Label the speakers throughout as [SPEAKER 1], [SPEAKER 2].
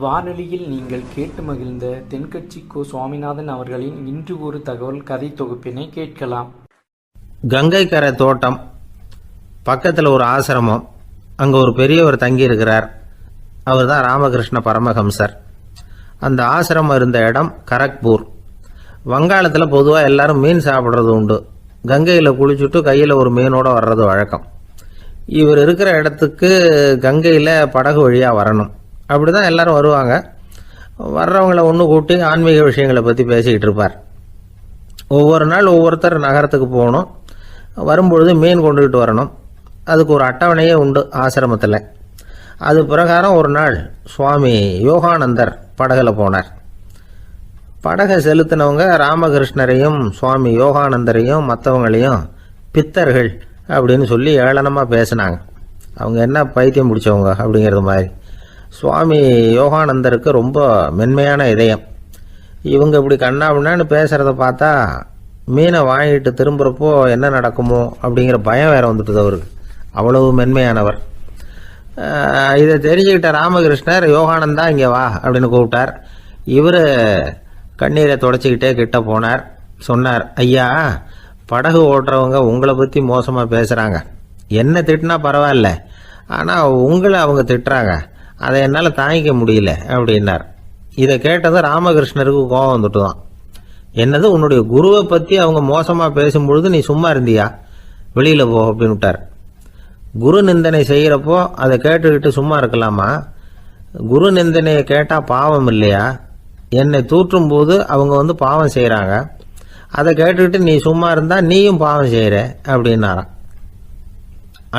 [SPEAKER 1] வானொலியில் நீங்கள் கேட்டு மகிழ்ந்த தென்கட்சி கோ. சுவாமிநாதன் அவர்களின் இன்று ஒரு தகவல் கதை தொகுப்பினை கேட்கலாம்.
[SPEAKER 2] கங்கை கரை தோட்டம் பக்கத்தில் ஒரு ஆசிரமம், அங்கே ஒரு பெரியவர் தங்கி இருக்கிறார். அவர் தான் ராமகிருஷ்ண பரமஹம்சர். அந்த ஆசிரமம் இருந்த இடம் கரக்பூர். வங்காளத்தில் பொதுவாக எல்லாரும் மீன் சாப்பிட்றது உண்டு. கங்கையில் குளிச்சுட்டு கையில் ஒரு மீனோடு வர்றது வழக்கம். இவர் இருக்கிற இடத்துக்கு கங்கையில் படகு வழியாக வரணும். அப்படி தான் எல்லோரும் வருவாங்க. வர்றவங்கள ஒன்று கூட்டி ஆன்மீக விஷயங்களை பற்றி பேசிக்கிட்டு இருப்பார். ஒவ்வொரு நாள் ஒவ்வொருத்தர் நகரத்துக்கு போகணும். வரும்பொழுது மீன் கொண்டுகிட்டு வரணும். அதுக்கு ஒரு அட்டவணையே உண்டு ஆசிரமத்தில். அது பிரகாரம் ஒரு நாள் சுவாமி யோகானந்தர் படகுல போனார். படகை செலுத்தினவங்க ராமகிருஷ்ணரையும் சுவாமி யோகானந்தரையும் மற்றவங்களையும் பித்தர்கள் அப்படின்னு சொல்லி ஏளனமாக பேசினாங்க. அவங்க என்ன பைத்தியம் பிடிச்சவங்க அப்படிங்கிறது மாதிரி. சுவாமி யோகானந்தருக்கு ரொம்ப மென்மையான இதயம். இவங்க இப்படி கண்ணாபின்னான்னு பேசுகிறத பார்த்தா மீனை வாங்கிட்டு திரும்புகிறப்போ என்ன நடக்குமோ அப்படிங்கிற பயம் வேறு வந்துட்டுது அவருக்கு. அவ்வளவு மென்மையானவர். இதை தெரிஞ்சுக்கிட்ட ராமகிருஷ்ணர் யோகானந்தா இங்கே வா அப்படின்னு கூப்பிட்டார். இவர் கண்ணீரை தொடச்சிக்கிட்டே கிட்ட போனார். சொன்னார், ஐயா, படகு ஓட்டுறவங்க உங்களை பற்றி மோசமாக பேசுகிறாங்க. என்ன திட்டினா பரவாயில்ல, ஆனால் உங்களை அவங்க திட்டுறாங்க. அதை என்னால் தாங்கிக்க முடியல அப்படின்னார். இதை கேட்டது ராமகிருஷ்ணருக்கு கோபம் வந்துட்டு தான். என்னது, உன்னுடைய குருவை பற்றி அவங்க மோசமாக பேசும்பொழுது நீ சும்மா இருந்தியா? வெளியில் போ அப்படின்னு விட்டார். குரு நிந்தனை செய்கிறப்போ அதை கேட்டுக்கிட்டு சும்மா இருக்கலாமா? குரு நிந்தனையை கேட்டால் பாவம் இல்லையா? என்னை தூற்றும் போது அவங்க பாவம் செய்கிறாங்க. அதை கேட்டுக்கிட்டு நீ சும்மா இருந்தால் நீயும் பாவம் செய்கிற அப்படின்னாராம்.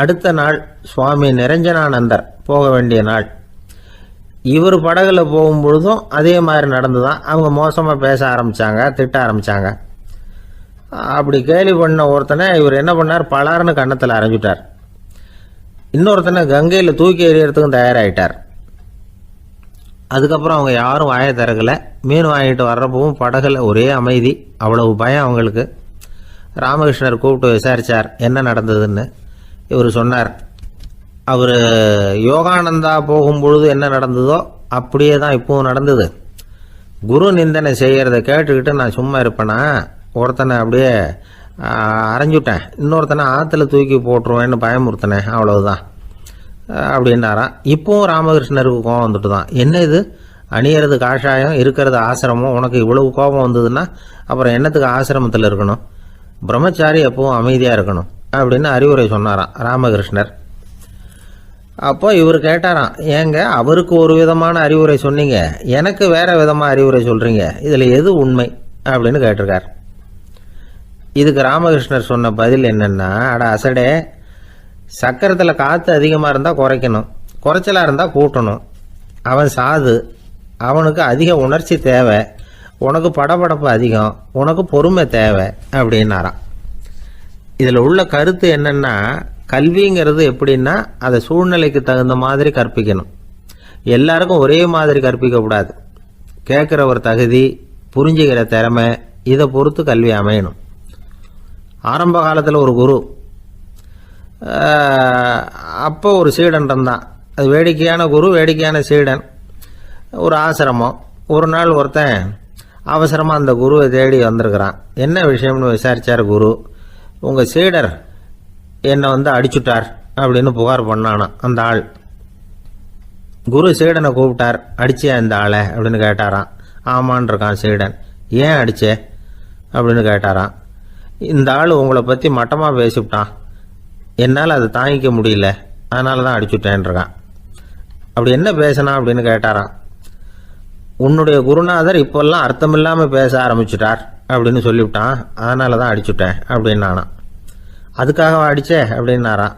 [SPEAKER 2] அடுத்த நாள் சுவாமி நிரஞ்சனானந்தர் போக வேண்டிய நாள். இவர் படகுல போகும்பொழுதும் அதே மாதிரி நடந்துதான். அவங்க மோசமாக பேச ஆரம்பித்தாங்க, திட்ட ஆரம்பித்தாங்க. அப்படி கேலி பண்ண ஒருத்தனை இவர் என்ன பண்ணார், பலார்னு கன்னத்தில் அரைஞ்சிட்டார். இன்னொருத்தனை கங்கையில் தூக்கி எறியறதுக்கும் தயாராகிட்டார். அதுக்கப்புறம் அவங்க யாரும் வாயை திறக்கலை. மீன் வாங்கிட்டு வர்றப்பவும் படகுல ஒரே அமைதி. அவ்வளவு பயம் அவங்களுக்கு. ராமகிருஷ்ணர் கூப்பிட்டு விசாரித்தார் என்ன நடந்ததுன்னு. இவர் சொன்னார், அவர் யோகானந்தா போகும்பொழுது என்ன நடந்ததோ அப்படியே தான் இப்பவும் நடந்தது. குரு நிந்தனை செய்கிறத கேட்டுக்கிட்டு நான் சும்மா இருப்பேனா? ஒருத்தனை அப்படியே அரைஞ்சுட்டேன், இன்னொருத்தனை ஆற்றுல தூக்கி போட்டுருவேன்னு பயமுறுத்தினேன், அவ்வளவுதான் அப்படின்னாராம். இப்பவும் ராமகிருஷ்ணருக்கு கோபம் வந்துட்டு தான். என்ன இது, அணியறது காஷாயம், இருக்கிறது ஆசிரமம், உனக்கு இவ்வளவு கோபம் வந்ததுன்னா அப்புறம் என்னத்துக்கு ஆசிரமத்தில் இருக்கணும்? பிரம்மச்சாரி எப்பவும் அமைதியாக இருக்கணும் அப்படின்னு அறிவுரை சொன்னாராம் ராமகிருஷ்ணர். அப்போ இவர் கேட்டாராம், ஏங்க அவருக்கு ஒரு விதமான அறிவுரை சொன்னீங்க, எனக்கு வேற விதமாக அறிவுரை சொல்கிறீங்க, இதில் எது உண்மை அப்படின்னு கேட்டிருக்கார். இதுக்கு ராமகிருஷ்ணர் சொன்ன பதில் என்னென்னா, அட அசடே, சக்கரத்தில் காற்று அதிகமாக இருந்தால் குறைக்கணும், குறைச்சலாக இருந்தால் கூட்டணும். அவன் சாது, அவனுக்கு அதிக உணர்ச்சி தேவை, உனக்கு படபடப்பு அதிகம், உனக்கு பொறுமை தேவை அப்படின்னாராம். இதில் உள்ள கருத்து என்னென்னா, கல்விங்கிறது எப்படின்னா அதை சூழ்நிலைக்கு தகுந்த மாதிரி கற்பிக்கணும். எல்லாருக்கும் ஒரே மாதிரி கற்பிக்கக்கூடாது. கேட்குற ஒரு தகுதி, புரிஞ்சுக்கிற திறமை, இதை பொறுத்து கல்வி அமையணும். ஆரம்ப காலத்தில் ஒரு குரு, அப்போ ஒரு சீடன் இருந்தான். அது வேடிக்கையான குரு, வேடிக்கையான சீடன். ஒரு ஆசிரமம். ஒரு நாள் ஒருத்தன் அவசரமாக அந்த குருவை தேடி வந்திருக்கிறான். என்ன விஷயம்னு விசாரித்தார் குரு. உங்கள் சீடர் என்னை அடிச்சுட்டார் அப்படின்னு புகார் பண்ணானா அந்த ஆள். குரு சீடனை கூப்பிட்டார். அடிச்சியா இந்த ஆளை அப்படின்னு கேட்டாராம். ஆமான் இருக்கான் சீடன். ஏன் அடிச்சே அப்படின்னு கேட்டாராம். இந்த ஆள் உங்களை பற்றி மட்டமாக பேசிவிட்டான், என்னால் அதை தாங்கிக்க முடியல, அதனால தான் அடிச்சுட்டேன் இருக்கான். அப்படி என்ன பேசினா அப்படின்னு கேட்டாராம். உன்னுடைய குருநாதர் இப்போல்லாம் அர்த்தமில்லாமல் பேச ஆரம்பிச்சுட்டார் அப்படின்னு சொல்லிவிட்டான், அதனால தான் அடிச்சுட்டேன் அப்படின்னு நானா. அதுக்காக அடித்தே அப்படின்னாராம்.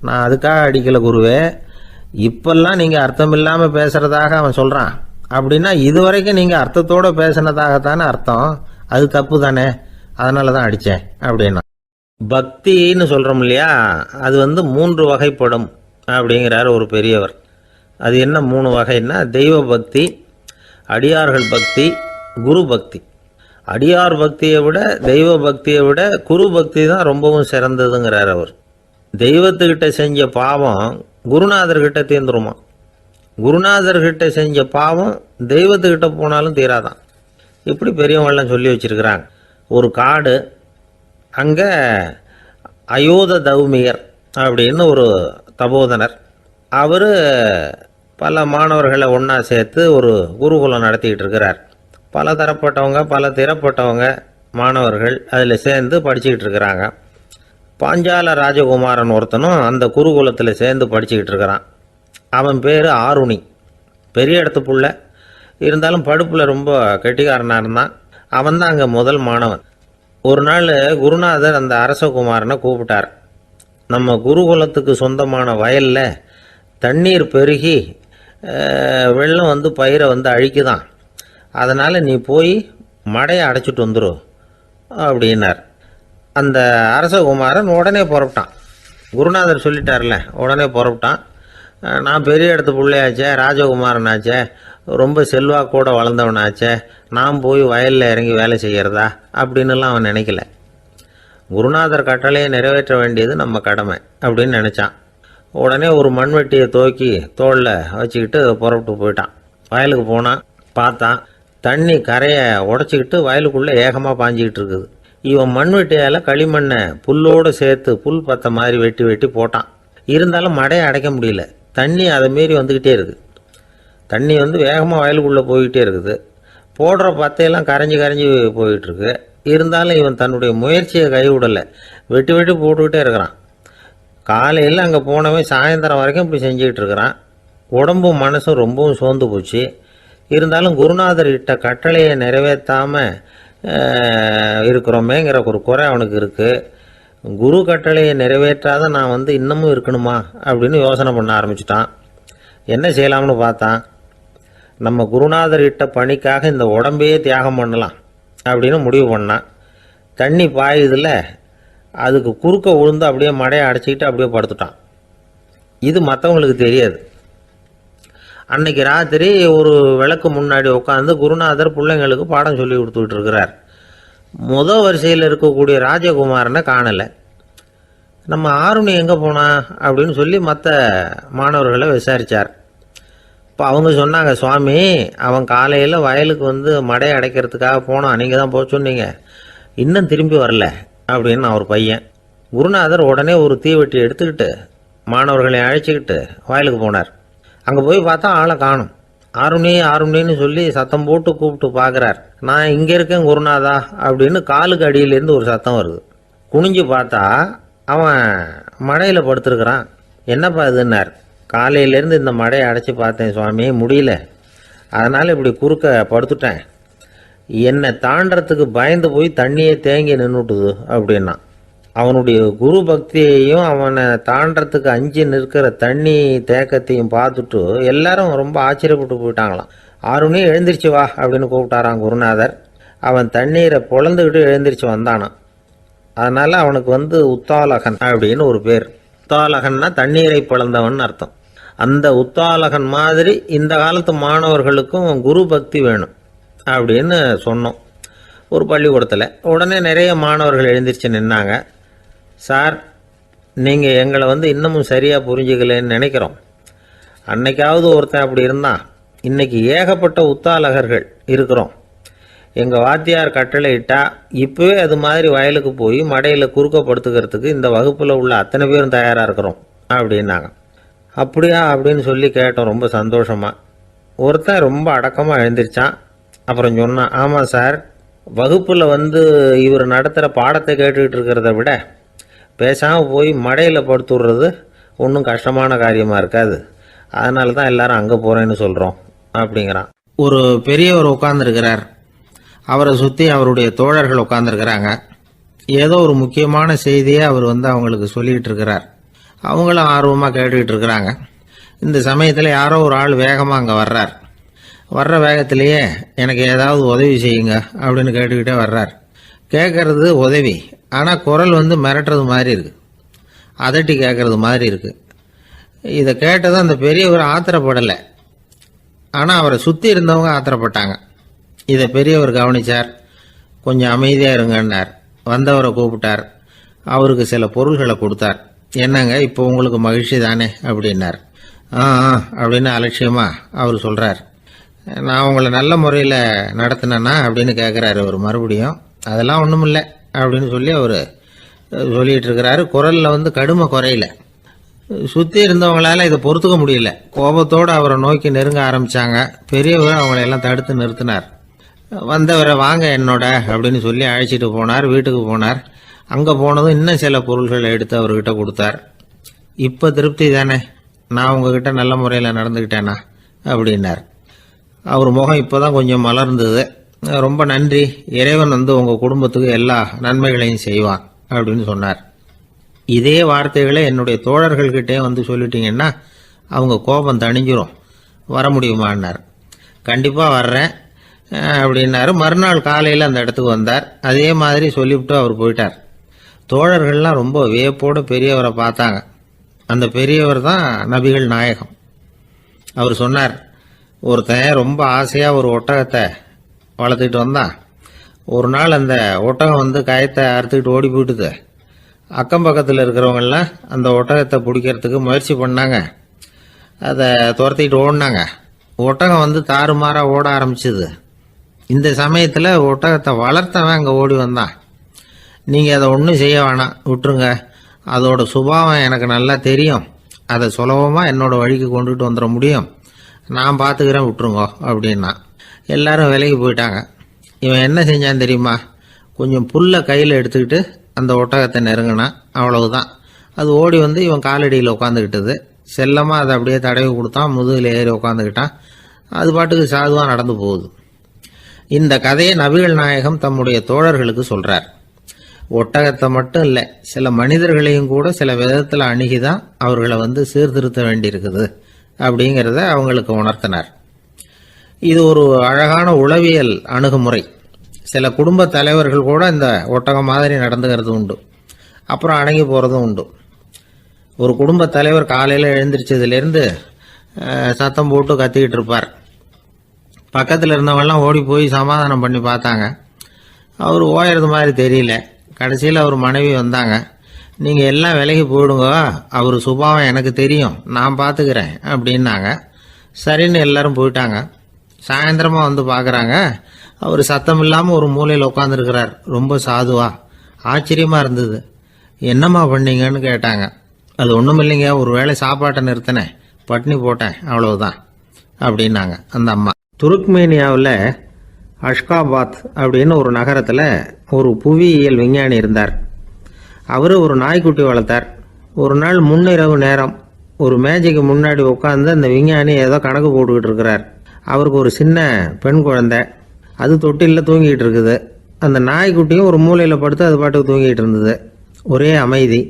[SPEAKER 2] நான் அதுக்காக அடிக்கலை குருவே, இப்பெல்லாம் நீங்கள் அர்த்தம் இல்லாமல் பேசுகிறதாக அவன் சொல்கிறான் அப்படின்னா இதுவரைக்கும் நீங்கள் அர்த்தத்தோடு பேசினதாகத்தானே அர்த்தம், அது தப்பு தானே, அதனால தான் அடித்தேன் அப்படின்னா. பக்தின்னு சொல்கிறோம் இல்லையா, அது 3 வகைப்படும் அப்படிங்கிறார் ஒரு பெரியவர். அது என்ன 3 வகைன்னா, தெய்வ பக்தி, அடியார்கள் பக்தி, குரு பக்தி. அடியார் பக்தியை விட தெய்வ பக்தியை விட குரு பக்தி தான் ரொம்பவும் சிறந்ததுங்கிறார் அவர். தெய்வத்துக்கிட்ட செஞ்ச பாவம் குருநாதர்கிட்ட தீர்ந்துருமா. குருநாதர்கிட்ட செஞ்ச பாவம் தெய்வத்துக்கிட்ட போனாலும் தீராதான். இப்படி பெரியவங்களாம் சொல்லி வச்சிருக்கிறாங்க. ஒரு காடு, அங்கே அயோத தௌமியர் அப்படின்னு ஒரு தபோதனர், அவர் பல மாணவர்களை ஒன்றா சேர்த்து ஒரு குருகுலம் நடத்திக்கிட்டு இருக்கிறார். பல தரப்பட்டவங்க பல திறப்பட்டவங்க மாணவர்கள் அதில் சேர்ந்து படிச்சுக்கிட்டு இருக்கிறாங்க. பாஞ்சால ராஜகுமாரன் ஒருத்தனும் அந்த குருகுலத்தில் சேர்ந்து படிச்சுக்கிட்டு இருக்கிறான். அவன் பேர் ஆருணி. பெரிய இடத்து புள்ள, இருந்தாலும் படுப்பில் ரொம்ப கெட்டிக்காரனாக இருந்தான். அவன் தான் அங்கே முதல் மாணவன். ஒரு நாள் குருநாதர் அந்த அரசகுமாரனை கூப்பிட்டார். நம்ம குருகுலத்துக்கு சொந்தமான வயலில் தண்ணீர் பெருகி வெள்ளம் வந்து பயிரை வந்து அழிக்குதான், அதனால் நீ போய் மடையை அடைச்சிட்டு வந்துடும் அப்படின்னார். அந்த அரசகுமாரன் உடனே புறப்பட்டான். குருநாதர் சொல்லிட்டார்ல, உடனே புறப்பட்டான். நான் பெரிய இடத்து பிள்ளையாச்சே, ராஜகுமாரனாச்சே, ரொம்ப செல்வாக்கூட வளர்ந்தவனாச்சே, நான் போய் வயலில் இறங்கி வேலை செய்கிறதா அப்படின்னுலாம் அவன் நினைக்கல. குருநாதர் கட்டளையை நிறைவேற்ற வேண்டியது நம்ம கடமை அப்படின்னு நினச்சான். உடனே ஒரு மண்வெட்டியை தூக்கி தோளில் வச்சுக்கிட்டு புறப்பட்டு போயிட்டான். வயலுக்கு போனான். பார்த்தான், தண்ணி கரையை உடச்சிக்கிட்டு வயலுக்குள்ளே ஏகமாக பாஞ்சிக்கிட்டு இருக்குது. இவன் மண்வெட்டியால் களிமண்ணை புல்லோடு சேர்த்து புல் பத்த மாதிரி வெட்டி வெட்டி போட்டான். இருந்தாலும் மடையை அடைக்க முடியல. தண்ணி அதை மீறி வந்துக்கிட்டே இருக்குது. தண்ணி வந்து வேகமாக வயலுக்குள்ளே போய்கிட்டே இருக்குது. போடுற பத்தையெல்லாம் கரைஞ்சி போயிட்டுருக்கு. இருந்தாலும் இவன் தன்னுடைய முயற்சியை கைவிடலை. வெட்டி வெட்டி போட்டுக்கிட்டே இருக்கிறான். காலையில் அங்கே போனவன் சாயந்தரம் வரைக்கும் இப்படி செஞ்சுக்கிட்டு இருக்கிறான். உடம்பும் மனசும் ரொம்பவும் சோர்ந்து போச்சு. இருந்தாலும் குருநாதர் இட்ட கட்டளையை நிறைவேற்றாமல் இருக்கிறோமேங்கிற ஒரு குறை அவனுக்கு இருக்குது. குரு கட்டளையை நிறைவேற்றாத நான் வந்து இன்னமும் இருக்கணுமா அப்படின்னு யோசனை பண்ண ஆரம்பிச்சிட்டான். என்ன செய்யலாம்னு பார்த்தான். நம்ம குருநாதர் இட்ட பணிக்காக இந்த உடம்பையே தியாகம் பண்ணலாம் அப்படின்னு முடிவு பண்ணான். தண்ணி பாயுதில் அதுக்கு குறுக்க விழுந்து அப்படியே மடையை அடைச்சிக்கிட்டு அப்படியே படுத்துட்டான். இது மற்றவங்களுக்கு தெரியாது. அன்னைக்கு ராத்திரி ஒரு விளக்கு முன்னாடி உட்காந்து குருநாதர் பிள்ளைங்களுக்கு பாடம் சொல்லி கொடுத்துக்கிட்டு இருக்கிறார். முதல் வரிசையில் இருக்கக்கூடிய ராஜகுமாரனை காணலை. நம்ம ஆருணி எங்கே போனா அப்படின்னு சொல்லி மற்ற மாணவர்களை விசாரித்தார். இப்போ அவங்க சொன்னாங்க, சுவாமி, அவன் காலையில் வயலுக்கு வந்து மடையை அடைக்கிறதுக்காக போனான், நீங்கள் தான் போக சொன்னீங்க, இன்னும் திரும்பி வரல அப்படின்னு அவர் பையன். குருநாதர் உடனே ஒரு தீவெட்டி எடுத்துக்கிட்டு மாணவர்களை அழைச்சிக்கிட்டு வயலுக்கு போனார். அங்கே போய் பார்த்தா ஆளை காணும். ஆருணின்னு சொல்லி சத்தம் போட்டு கூப்பிட்டு பார்க்குறார். நான் இங்கே இருக்கேன் குருநாதா அப்படின்னு காலுக்கு அடியிலேருந்து ஒரு சத்தம் வருது. குனிஞ்சு பார்த்தா அவன் மடையில் படுத்துருக்கிறான். என்னப்பா இதுன்னார். காலையிலேருந்து இந்த மடையை அடைச்சி பார்த்தேன் சுவாமி, முடியல, அதனால் இப்படி குறுக்க படுத்துட்டேன். என்னை தாண்டறதுக்கு பயந்து போய் தண்ணியை தேங்கி நின்றுட்டுது அப்படின்னா. அவனுடைய குரு பக்தியையும் அவனை தாண்டறதுக்கு அஞ்சு நிற்கிற தண்ணி தேக்கத்தையும் பார்த்துட்டு எல்லாரும் ரொம்ப ஆச்சரியப்பட்டு போயிட்டாங்களாம். ஆருணி எழுந்திரிச்சு வா அப்படின்னு கூப்பிட்டாரான் குருநாதர். அவன் தண்ணீரை பொழந்துக்கிட்டு எழுந்திரிச்சு வந்தானான். அதனால் அவனுக்கு வந்து உத்தாலகன் அப்படின்னு ஒரு பேர். உத்தாலகன்னா தண்ணீரை பிளந்தவன் அர்த்தம். அந்த உத்தாலகன் மாதிரி இந்த காலத்து மாணவர்களுக்கும் குரு பக்தி வேணும் அப்படின்னு சொன்னோம் ஒரு பள்ளிக்கூடத்தில். உடனே நிறைய மாணவர்கள் எழுந்திரிச்சு நின்னாங்க. சார், நீங்கள் எங்களை வந்து இன்னமும் சரியாக புரிஞ்சுக்கலன்னு நினைக்கிறோம். அன்னைக்காவது ஒருத்தன் அப்படி இருந்தான், இன்னைக்கு ஏகப்பட்ட உத்தாலகர்கள் இருக்கிறோம். எங்கள் வாத்தியார் கட்டளை இட்டா இப்போவே அது மாதிரி வயலுக்கு போய் மடையில் குறுக்கப்படுத்துக்கிறதுக்கு இந்த வகுப்பில் உள்ள அத்தனை பேரும் தயாராக இருக்கிறோம் அப்படின்னாங்க. அப்படியா அப்படின்னு சொல்லி கேட்டோம் ரொம்ப சந்தோஷமாக. ஒருத்தன் ரொம்ப அடக்கமாக எழுந்திரிச்சான். அப்புறம் சொன்னான், ஆமாம் சார், வகுப்பில் வந்து இவர் நடத்துகிற பாடத்தை கேட்டுக்கிட்டு இருக்கிறத விட பேசாமல் போய் மடையில் படுத்துடுறது ஒன்றும் கஷ்டமான காரியமாக இருக்காது, அதனால தான் எல்லாரும் அங்கே போகிறேன்னு சொல்கிறோம் அப்படிங்கிறான். ஒரு பெரியவர் உட்கார்ந்துருக்கிறார். அவரை சுற்றி அவருடைய தோழர்கள் உட்கார்ந்துருக்கிறாங்க. ஏதோ ஒரு முக்கியமான செய்தியை அவர் வந்து அவங்களுக்கு சொல்லிக்கிட்டு இருக்கிறார். அவங்களும் ஆர்வமாக கேட்டுக்கிட்டு இருக்கிறாங்க. இந்த சமயத்தில் யாரோ ஒரு ஆள் வேகமாக அங்கே வர்றார். வர்ற வேகத்திலேயே எனக்கு ஏதாவது உதவி செய்யுங்க அப்படின்னு கேட்டுக்கிட்டே வர்றார். கேட்கறது உதவி, ஆனால் குரல் வந்து மிரட்டுறது மாதிரி இருக்குது, அதட்டி கேட்கறது மாதிரி இருக்குது. இதை கேட்டதும் அந்த பெரியவர் ஆத்திரப்படலை, ஆனால் அவரை சுற்றி இருந்தவங்க ஆத்திரப்பட்டாங்க. இதை பெரியவர் கவனித்தார். கொஞ்சம் அமைதியாக இருங்கன்னார். வந்தவரை கூப்பிட்டார். அவருக்கு சில பொருள்களை கொடுத்தார். என்னங்க, இப்போ உங்களுக்கு மகிழ்ச்சி தானே அப்படின்னார். ஆ ஆ அப்படின்னு அலட்சியமாக அவர் சொல்கிறார். நான் உங்களை நல்ல முறையில் நடத்தினேன்னா அப்படின்னு கேட்குறாரு அவர் மறுபடியும். அதெல்லாம் ஒன்றும் இல்லை அப்படின்னு சொல்லி அவர் சொல்லிகிட்டு இருக்கிறாரு. குரலில் கடுமை குறையில. சுற்றி இருந்தவங்களால இதை பொறுத்துக்க முடியல. கோபத்தோடு அவரை நோக்கி நெருங்க ஆரம்பித்தாங்க. பெரியவர் அவங்களையெல்லாம் தடுத்து நிறுத்தினார். வந்தவரை வாங்க என்னோட அப்படின்னு சொல்லி அழைச்சிட்டு போனார். வீட்டுக்கு போனார். அங்கே போனதும் இன்னும் சில பொருள்களை எடுத்து அவர்கிட்ட கொடுத்தார். இப்போ திருப்தி தானே, நான் உங்ககிட்ட நல்ல முறையில் நடந்துக்கிட்டேனா அப்படின்னார். அவர் முகம் இப்போ தான் கொஞ்சம் மலர்ந்தது. ரொம்ப நன்றி, இறைவன் உங்கள் குடும்பத்துக்கு எல்லா நன்மைகளையும் செய்வான் அப்படின்னு சொன்னார். இதே வார்த்தைகளை என்னுடைய தோழர்கள்கிட்டே சொல்லிட்டீங்கன்னா அவங்க கோபம் தணிஞ்சிரும், வர முடியுமான்னார். கண்டிப்பாக வர்றேன் அப்படின்னாரு. மறுநாள் காலையில் அந்த இடத்துக்கு வந்தார். அதே மாதிரி சொல்லிவிட்டு அவர் போயிட்டார். தோழர்கள்லாம் ரொம்ப வியப்போடு பெரியவரை பார்த்தாங்க. அந்த பெரியவர் தான் நபிகள் நாயகம். அவர் சொன்னார், ஒருத்தன் ரொம்ப ஆசையாக ஒரு ஒட்டகத்தை வளர்த்துக்கிட்டு வந்தான். ஒரு நாள் அந்த ஒட்டகம் கயத்தை அறுத்துக்கிட்டு ஓடி போயிட்டுது. அக்கம் பக்கத்தில் இருக்கிறவங்கெல்லாம் அந்த ஒட்டகத்தை பிடிக்கிறதுக்கு முயற்சி பண்ணாங்க. அதை துரத்திக்கிட்டு ஓடினாங்க. ஒட்டகம் தாறுமாறாக ஓட ஆரம்பிச்சுது. இந்த சமயத்தில் ஒட்டகத்தை வளர்த்தவன் அங்கே ஓடி வந்தான். நீங்கள் அதை ஒன்றும் செய்ய வேணாம், விட்டுருங்க. அதோட சுபாவம் எனக்கு நல்லா தெரியும். அதை சுலபமாக என்னோட வழிக்கு கொண்டுட்டு வந்துட முடியும். நான் பார்த்துக்கிறேன், விட்டுருங்கோ அப்படின்னா. எல்லாரும் விலைக்கு போயிட்டாங்க. இவன் என்ன செஞ்சான் தெரியுமா? கொஞ்சம் புல்லை கையில் எடுத்துக்கிட்டு அந்த ஒட்டகத்தை நெருங்கினான். அவ்வளவுதான். அது ஓடி இவன் காலடியில் உட்காந்துக்கிட்டது. செல்லமாக அதை அப்படியே தடவி கொடுத்தான். முதுகில் ஏறி உட்காந்துக்கிட்டான். அது பாட்டுக்கு சாதுவாக நடந்து போகுது. இந்த கதையை நபிகள் நாயகம் தம்முடைய தோழர்களுக்கு சொல்கிறார். ஒட்டகத்தை மட்டும் இல்லை, சில மனிதர்களையும் கூட சில விதத்தில் அணுகிதான் அவர்களை சீர்திருத்த வேண்டியிருக்குது அப்படிங்கிறத அவங்களுக்கு உணர்த்தினார். இது ஒரு அழகான உளவியல் அணுகுமுறை. சில குடும்ப தலைவர்கள் கூட இந்த ஒட்டகம் மாதிரி நடந்துக்கிறது உண்டு. அப்புறம் அடங்கி போகிறதும் உண்டு. ஒரு குடும்ப தலைவர் காலையில் எழுந்திரிச்சதுலேருந்து சத்தம் போட்டு கத்திக்கிட்டு இருப்பார். பக்கத்தில் இருந்தவங்கெல்லாம் ஓடி போய் சமாதானம் பண்ணி பார்த்தாங்க. அவர் ஓயறது மாதிரி தெரியல. கடைசியில் அவர் மனைவி வந்தாங்க. நீங்கள் எல்லாம் விலகி போயிடுங்க, அவர் சுபாவம் எனக்கு தெரியும், நான் பார்த்துக்கிறேன் அப்படின்னாங்க. சரின்னு எல்லாரும் போயிட்டாங்க. சாயந்தரமாக பார்க்குறாங்க, அவர் சத்தம் இல்லாமல் ஒரு மூலையில் உட்காந்துருக்கிறார். ரொம்ப சாதுவா. ஆச்சரியமாக இருந்தது. என்னம்மா பண்ணீங்கன்னு கேட்டாங்க. அது ஒன்றும் இல்லைங்க, ஒரு வேளை சாப்பாட்டை நிறுத்தினேன், பட்னி போட்டேன், அவ்வளவுதான் அப்படின்னாங்க அந்த அம்மா. துருக்மேனியாவில் அஷ்காபாத் அப்படின்னு ஒரு நகரத்தில் ஒரு புவியியல் விஞ்ஞானி இருந்தார். அவர் ஒரு நாய்க்குட்டி வளர்த்தார். ஒரு நாள் முன்னிரவு நேரம் ஒரு மேஜைக்கு முன்னாடி உட்காந்து அந்த விஞ்ஞானி ஏதோ கணக்கு போட்டுக்கிட்டு இருக்கிறார். அவருக்கு ஒரு சின்ன பெண் குழந்தை, அது தொட்டிலில் தூங்கிட்டு இருக்குது. அந்த நாய்க்குட்டியும் ஒரு மூலையில் படுத்து அது பாட்டுக்கு தூங்கிட்டு இருந்தது. ஒரே அமைதி.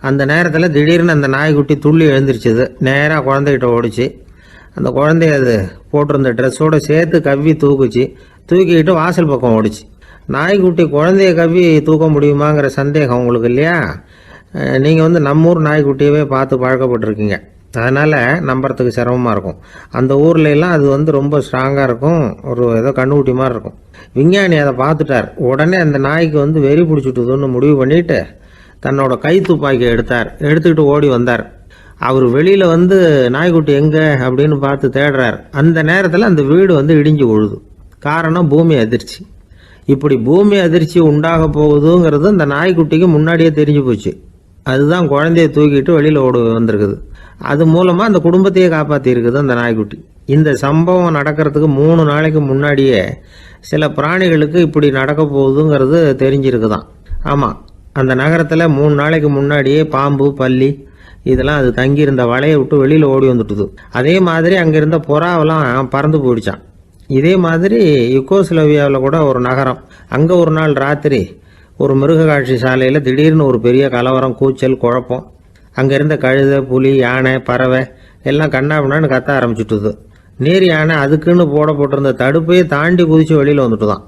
[SPEAKER 2] அந்த நேரத்தில் திடீர்னு அந்த நாய்க்குட்டி துள்ளி எழுந்திரிச்சது. நேராக குழந்தைகிட்ட ஓடிச்சு. அந்த குழந்தைய அது போட்டிருந்த ட்ரெஸ்ஸோடு சேர்த்து கவ்வி தூக்குச்சு. தூக்கிக்கிட்டு வாசல் பக்கம் ஓடிச்சு. நாய்க்குட்டி குழந்தைய கவ்வி தூக்க முடியுமாங்கிற சந்தேகம் உங்களுக்கு இல்லையா? நீங்கள் நம்ம ஊர் நாய்க்குட்டியவே பார்த்து பழக்கப்பட்டிருக்கீங்க. அதனால் நம்புறதுக்கு சிரமமாக இருக்கும். அந்த ஊர்ல எல்லாம் அது ரொம்ப ஸ்ட்ராங்காக இருக்கும். ஒரு ஏதோ கண்ணுக்குட்டி மாதிரி இருக்கும். விஞ்ஞானி அதை பார்த்துட்டார். உடனே அந்த நாய்க்கு வெறி பிடிச்சிட்டுதுன்னு முடிவு பண்ணிட்டு தன்னோட கை துப்பாக்கியை எடுத்துக்கிட்டு ஓடி வந்தார். அவர் வெளியில் நாய்க்குட்டி எங்கே அப்படின்னு பார்த்து தேடுறார். அந்த நேரத்தில் அந்த வீடு இடிஞ்சு விழுது. காரணம் பூமி அதிர்ச்சி. இப்படி பூமி அதிர்ச்சி உண்டாக போகுதுங்கிறது அந்த நாய்க்குட்டிக்கு முன்னாடியே தெரிஞ்சு போச்சு. அதுதான் குழந்தைய தூக்கிட்டு வெளியில் ஓடி வந்திருக்குது. அது மூலமாக அந்த குடும்பத்தையே காப்பாற்றி இருக்குது அந்த நாய்க்குட்டி. இந்த சம்பவம் நடக்கிறதுக்கு 3 நாளைக்கு முன்னாடியே சில பிராணிகளுக்கு இப்படி நடக்க போகுதுங்கிறது தெரிஞ்சிருக்குதான். ஆமாம், அந்த நகரத்தில் 3 நாளைக்கு முன்னாடியே பாம்பு, பல்லி இதெல்லாம் அது தங்கியிருந்த வலையை விட்டு வெளியில் ஓடி வந்துட்டுது. அதே மாதிரி அங்கே இருந்த புறாவெல்லாம் பறந்து போயிடுச்சான். இதே மாதிரி யுகோஸ்லோவியாவில் கூட ஒரு நகரம். அங்கே ஒரு நாள் ராத்திரி ஒரு மிருக காட்சி சாலையில் திடீர்னு ஒரு பெரிய கலவரம், கூச்சல், குழப்பம். அங்கே இருந்த கழுதை, புலி, யானை, பறவை எல்லாம் கண்ணாபின்னான்னு கத்த ஆரம்பிச்சுட்டுது. நீர் யானை அதுக்குன்னு போட்டிருந்த தடுப்பையே தாண்டி குதிச்சு வெளியில் வந்துட்டு தான்.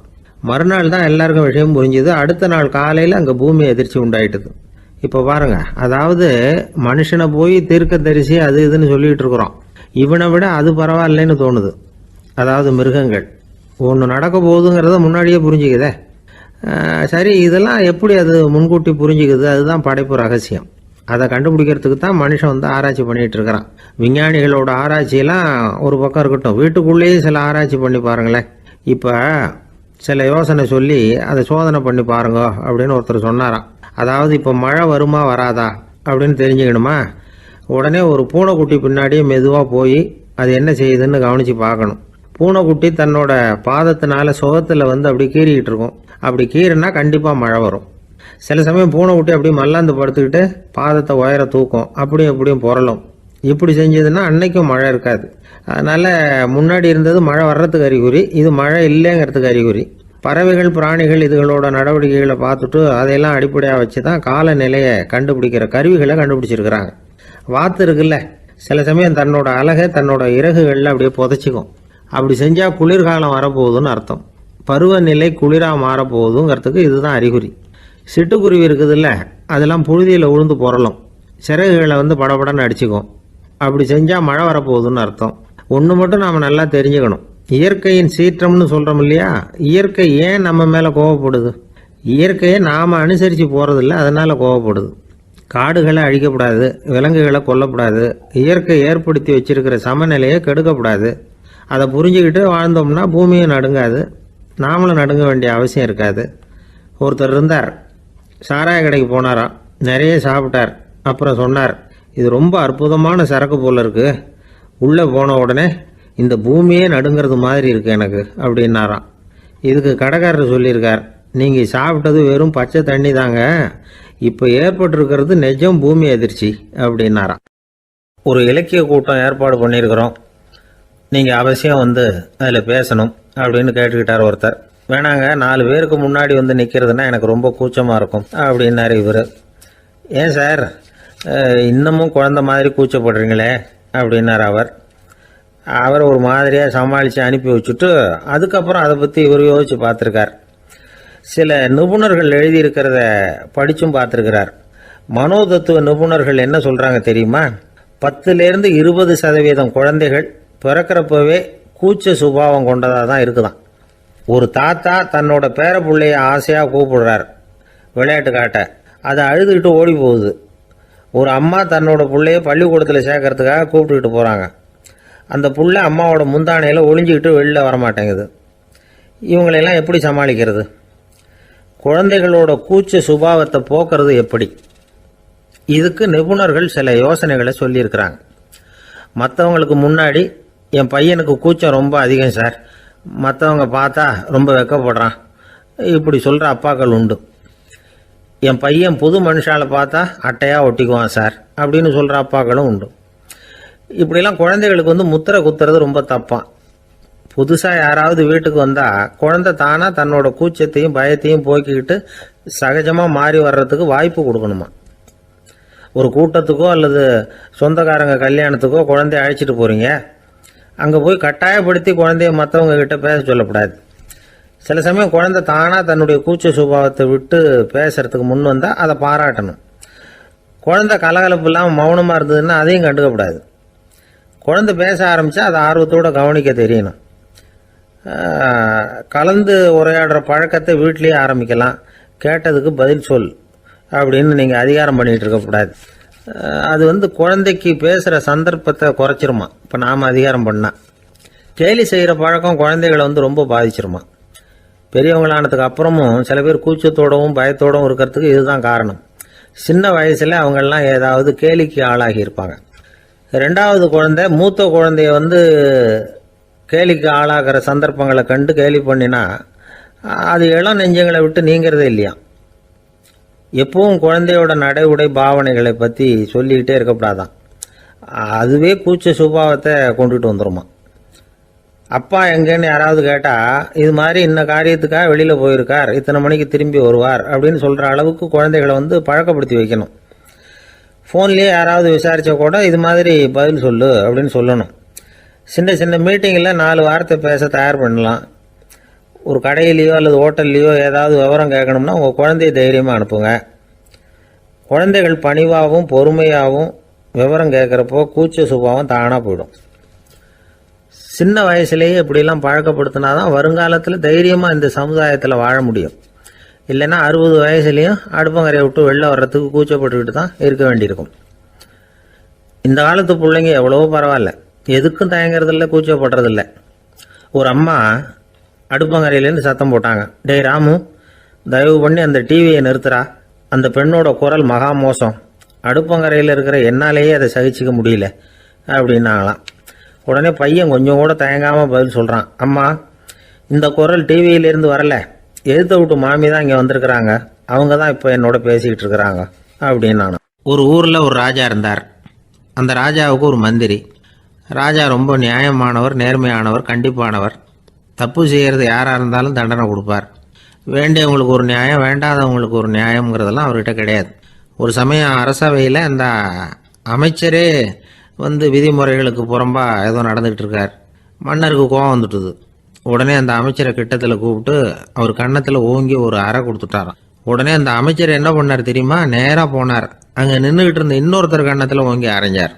[SPEAKER 2] மறுநாள் தான் எல்லாருக்கும் விஷயம் புரிஞ்சுது. அடுத்த நாள் காலையில் அங்கே பூமி அதிர்ச்சி உண்டாயிட்டுது. இப்போ பாருங்க, அதாவது மனுஷனை போய் தீர்க்க தரிசி அது இதுன்னு சொல்லிட்டு இருக்கிறோம். இவனை விட அது பரவாயில்லைன்னு தோணுது. அதாவது மிருகங்கள் ஒன்று நடக்க போகுதுங்கிறத முன்னாடியே புரிஞ்சுக்குதே. சரி, இதெல்லாம் எப்படி அது முன்கூட்டி புரிஞ்சுக்குது? அதுதான் படைப்பு ரகசியம். அதை கண்டுபிடிக்கிறதுக்கு தான் மனுஷன் வந்து ஆராய்ச்சி பண்ணிட்டு இருக்கிறான். விஞ்ஞானிகளோட ஆராய்ச்சியெல்லாம் ஒரு பக்கம் இருக்கட்டும், வீட்டுக்குள்ளேயே சில ஆராய்ச்சி பண்ணி பாருங்களேன். இப்போ சில யோசனை சொல்லி அதை சோதனை பண்ணி பாருங்க அப்படின்னு ஒருத்தர் சொன்னாராம். அதாவது இப்போ மழை வருமா வராதா அப்படின்னு தெரிஞ்சுக்கணுமா, உடனே ஒரு பூனைக்குட்டி பின்னாடியே மெதுவாக போய் அது என்ன செய்யுதுன்னு கவனித்து பார்க்கணும். பூனைக்குட்டி தன்னோட பாதத்தினால சுகத்தில் வந்து அப்படி கீறிக்கிட்டு இருக்கும். அப்படி கீறினா கண்டிப்பாக மழை வரும். சில சமயம் பூனைக்குட்டி அப்படி மல்லாந்து படுத்துக்கிட்டு பாதத்தை உயர தூக்கும், அப்படியும் இப்படியும் புரளும். இப்படி செஞ்சதுன்னா அன்னைக்கும் மழை இருக்காது. அதனால் முன்னாடி இருந்தது மழை வர்றதுக்கு அறிகுறி, இது மழை இல்லைங்கிறதுக்கு அறிகுறி. பறவைகள் பிராணிகள் இதுகளோட நடவடிக்கைகளை பார்த்துட்டு அதையெல்லாம் அடிப்படையாக வச்சு தான் காலநிலையை கண்டுபிடிக்கிற கருவிகளை கண்டுபிடிச்சிருக்கிறாங்க. வாத்து இருக்குல்ல, சில சமயம் தன்னோட அழகை தன்னோட இறகுகளில் அப்படியே புதைச்சிக்கும். அப்படி செஞ்சால் குளிர்காலம் வரப்போகுதுன்னு அர்த்தம். பருவநிலை குளிராக மாறப்போகுதுங்கிறதுக்கு இதுதான் அறிகுறி. சிட்டுக்குருவி இருக்குதுல்ல, அதெல்லாம் புழுதியில் உழுந்து புரளும், சிறகுகளை வந்து படபடன்னு அடிச்சுக்கும். அப்படி செஞ்சால் மழை வரப்போகுதுன்னு அர்த்தம். ஒன்று மட்டும் நாம் நல்லா தெரிஞ்சுக்கணும், இயற்கையின் சீற்றம்னு சொல்கிறோம் இல்லையா, இயற்கை ஏன் நம்ம மேலே கோவப்படுது? இயற்கையை நாம் அனுசரித்து போகிறதில்ல, அதனால் கோவப்படுது. காடுகளை அழிக்கப்படாது, விலங்குகளை கொல்லக்கூடாது, இயற்கை ஏற்படுத்தி வச்சிருக்கிற சமநிலையை கெடுக்கக்கூடாது. அதை புரிஞ்சுக்கிட்டு வாழ்ந்தோம்னா பூமியும் நடுங்காது, நாமளும் நடுங்க வேண்டிய அவசியம் இருக்காது. ஒருத்தர் இருந்தார், சாராய கடைக்கு போனாராம், நிறைய சாப்பிட்டார். அப்புறம் சொன்னார், இது ரொம்ப அற்புதமான சரக்கு போல இருக்கு, உள்ளே போன உடனே இந்த பூமியே நடுங்கிறது மாதிரி இருக்கு எனக்கு அப்படின்னாராம். இதுக்கு கடைக்காரர் சொல்லியிருக்கார், நீங்கள் சாப்பிட்டது வெறும் பச்சை தண்ணி தாங்க, இப்போ ஏற்பட்டிருக்கிறது நிஜம் பூமி அதிர்ச்சி அப்படின்னாராம். ஒரு இலக்கிய கூட்டம் ஏற்பாடு பண்ணியிருக்கிறோம், நீங்கள் அவசியம் வந்து அதில் பேசணும் அப்படின்னு கேட்டுக்கிட்டார் ஒருத்தர். வேணாங்க, 4 பேருக்கு முன்னாடி வந்து நிற்கிறதுனா எனக்கு ரொம்ப கூச்சமாக இருக்கும் அப்படின்னாரு இவர். ஏன் சார் இன்னமும் குழந்த மாதிரி கூச்சப்படுறீங்களே அப்படின்னார் அவர். அவரை ஒரு மாதிரியாக சமாளித்து அனுப்பி வச்சுட்டு அதுக்கப்புறம் அதை பற்றி இவர் யோசித்து பார்த்துருக்கார். சில நிபுணர்கள் எழுதியிருக்கிறத படித்தும் பார்த்துருக்கிறார். மனோதத்துவ நிபுணர்கள் என்ன சொல்கிறாங்க தெரியுமா? 10லேருந்து 20% குழந்தைகள் பிறக்கிறப்பவே கூச்ச சுபாவம் கொண்டதாக தான் இருக்குதான். ஒரு தாத்தா தன்னோட பேர பிள்ளைய ஆசையாக கூப்பிடுறார் விளையாட்டு காட்ட, அதை அழுதுகிட்டு ஓடி போகுது. ஒரு அம்மா தன்னோட பிள்ளைய பள்ளிக்கூடத்தில் சேர்க்கறதுக்காக கூப்பிட்டுக்கிட்டு போகிறாங்க. அந்த புள்ள அம்மாவோட முந்தானையில் ஒளிஞ்சிக்கிட்டு வெளில வரமாட்டேங்குது. இவங்களெல்லாம் எப்படி சமாளிக்கிறது? குழந்தைகளோட கூச்ச சுபாவத்தை போக்குறது எப்படி? இதுக்கு நிபுணர்கள் சில யோசனைகளை சொல்லியிருக்கிறாங்க. மற்றவங்களுக்கு முன்னாடி என் பையனுக்கு கூச்சம் ரொம்ப அதிகம் சார், மற்றவங்க பார்த்தா ரொம்ப வெக்கப்படுறான், இப்படி சொல்கிற அப்பாக்கள் உண்டு. என் பையன் புது மனுஷால பார்த்தா அட்டையாக ஒட்டிக்குவான் சார் அப்படின்னு சொல்கிற அப்பாக்களும் உண்டு. இப்படிலாம் குழந்தைகளுக்கு வந்து முத்திரை குத்துறது ரொம்ப தப்பான். புதுசாக யாராவது வீட்டுக்கு வந்தால் குழந்தை தானாக தன்னோட கூச்சத்தையும் பயத்தையும் போக்கிக்கிட்டு சகஜமாக மாறி வர்றதுக்கு வாய்ப்பு கொடுக்கணுமா. ஒரு கூட்டத்துக்கோ அல்லது சொந்தக்காரங்க கல்யாணத்துக்கோ குழந்தைய அழைச்சிட்டு போகிறீங்க, அங்கே போய் கட்டாயப்படுத்தி குழந்தைய மற்றவங்க கிட்ட பேச சொல்லக்கூடாது. சில சமயம் குழந்தை தானாக தன்னுடைய கூச்ச சுபாவத்தை விட்டு பேசுறதுக்கு முன் வந்தால் அதை பாராட்டணும். குழந்தை கலகலப்பு இல்லாமல் மௌனமாக இருந்ததுன்னா அதையும் கண்டுக்கக்கூடாது. குழந்தை பேச ஆரம்பித்தா அதை ஆர்வத்தோடு கவனிக்க தெரியணும். கலந்து உரையாடுற பழக்கத்தை வீட்லேயே ஆரம்பிக்கலாம். கேட்டதுக்கு பதில் சொல் அப்படின்னு நீங்கள் அதிகாரம் பண்ணிகிட்டு இருக்கக்கூடாது. அது வந்து குழந்தைக்கு பேசுகிற சந்தர்ப்பத்தை குறைச்சிருமா. இப்போ நாம் அதிகாரம் பண்ணால் கேலி செய்கிற பழக்கம் குழந்தைகளை வந்து ரொம்ப பாதிச்சிருமா. பெரியவங்களானதுக்கு அப்புறமும் சில பேர் கூச்சத்தோடவும் பயத்தோடவும் இருக்கிறதுக்கு இதுதான் காரணம். சின்ன வயசில் அவங்கெல்லாம் ஏதாவது கேலிக்கு ஆளாகி இருப்பாங்க. 2வது குழந்தை மூத்த குழந்தைய வந்து கேலிக்கு ஆளாகிற சந்தர்ப்பங்களை கண்டு கேலி பண்ணினா அது இளம் நெஞ்சங்களை விட்டு நீங்கிறதே இல்லையா. எப்பவும் குழந்தையோட நடை உடை பாவனைகளை பற்றி சொல்லிக்கிட்டே இருக்கக்கூடாதான். அதுவே கூச்ச சுபாவத்தை கொண்டுட்டு வந்துருமா. அப்பா எங்கேன்னு யாராவது கேட்டால் இது மாதிரி இன்ன காரியத்துக்காக வெளியில் போயிருக்கார், இத்தனை மணிக்கு திரும்பி வருவார் அப்படின்னு சொல்கிற அளவுக்கு குழந்தைகளை வந்து பழக்கப்படுத்தி வைக்கணும். ஃபோன்லேயே யாராவது விசாரித்தா கூட இது மாதிரி பதில் சொல்லு அப்படின்னு சொல்லணும். சின்ன சின்ன மீட்டிங்கில் 4 வார்த்தை பேச தயார் பண்ணலாம். ஒரு கடையிலையோ அல்லது ஹோட்டல்லையோ ஏதாவது விவரம் கேட்கணும்னா உங்கள் குழந்தைய தைரியமாக அனுப்புங்க. குழந்தைகள் பணிவாகவும் பொறுமையாகவும் விவரம் கேட்குறப்போ கூச்ச சுபாவம் தானாக போயிடும். சின்ன வயசுலேயே இப்படிலாம் பழக்கப்படுத்தினா தான் வருங்காலத்தில் தைரியமாக இந்த சமுதாயத்தில் வாழ முடியும். இல்லைன்னா 60 வயசுலேயும் அடுப்பங்கரையை விட்டு வெளில வர்றதுக்கு கூச்சப்பட்டுக்கிட்டு தான் இருக்க வேண்டியிருக்கும். இந்த காலத்து பிள்ளைங்க எவ்வளவோ பரவாயில்ல, எதுக்கும் தயங்குறதில்ல, கூச்சப்படுறதில்ல. ஒரு அம்மா அடுப்பங்கரையிலேருந்து சத்தம் போட்டாங்க, டேய் ராமு, தயவு பண்ணி அந்த டிவியை நிறுத்துறா, அந்த பெண்ணோட குரல் மகா மோசம், அடுப்பங்கரையில் இருக்கிற என்னாலேயே அதை சகிச்சிக்க முடியல அப்படின்னாங்களாம். உடனே பையன் கொஞ்சம் கூட தயங்காமல் பதில் சொல்கிறான், அம்மா, இந்த குரல் டிவியிலேருந்து வரல, எதிர்த்த விட்டு மாமி தான் இங்கே வந்திருக்கிறாங்க, அவங்க தான் இப்போ என்னோட பேசிக்கிட்டு இருக்கிறாங்க அப்படின்னு நான். ஒரு ஊரில் ஒரு ராஜா இருந்தார். அந்த ராஜாவுக்கு ஒரு மந்திரி. ராஜா ரொம்ப நியாயமானவர், நேர்மையானவர், கண்டிப்பானவர். தப்பு செய்கிறது யாராக இருந்தாலும் தண்டனை கொடுப்பார். வேண்டியவங்களுக்கு ஒரு நியாயம், வேண்டாதவங்களுக்கு ஒரு நியாயங்கிறதெல்லாம் அவர்கிட்ட கிடையாது. ஒரு சமயம் அரசவையில் அந்த அமைச்சரே விதிமுறைகளுக்கு புறம்பா ஏதோ நடந்துகிட்டு இருக்கார். மன்னருக்கு கோபம் வந்துட்டுது. உடனே அந்த அமைச்சரை கிட்டத்தில் கூப்பிட்டு அவர் கன்னத்தில் ஓங்கி ஒரு அறை கொடுத்துட்டாராம். உடனே அந்த அமைச்சர் என்ன பண்ணார் தெரியுமா, நேராக போனார், அங்கே நின்றுக்கிட்டு இருந்த இன்னொருத்தர் கன்னத்தில் ஓங்கி அரைஞ்சார்.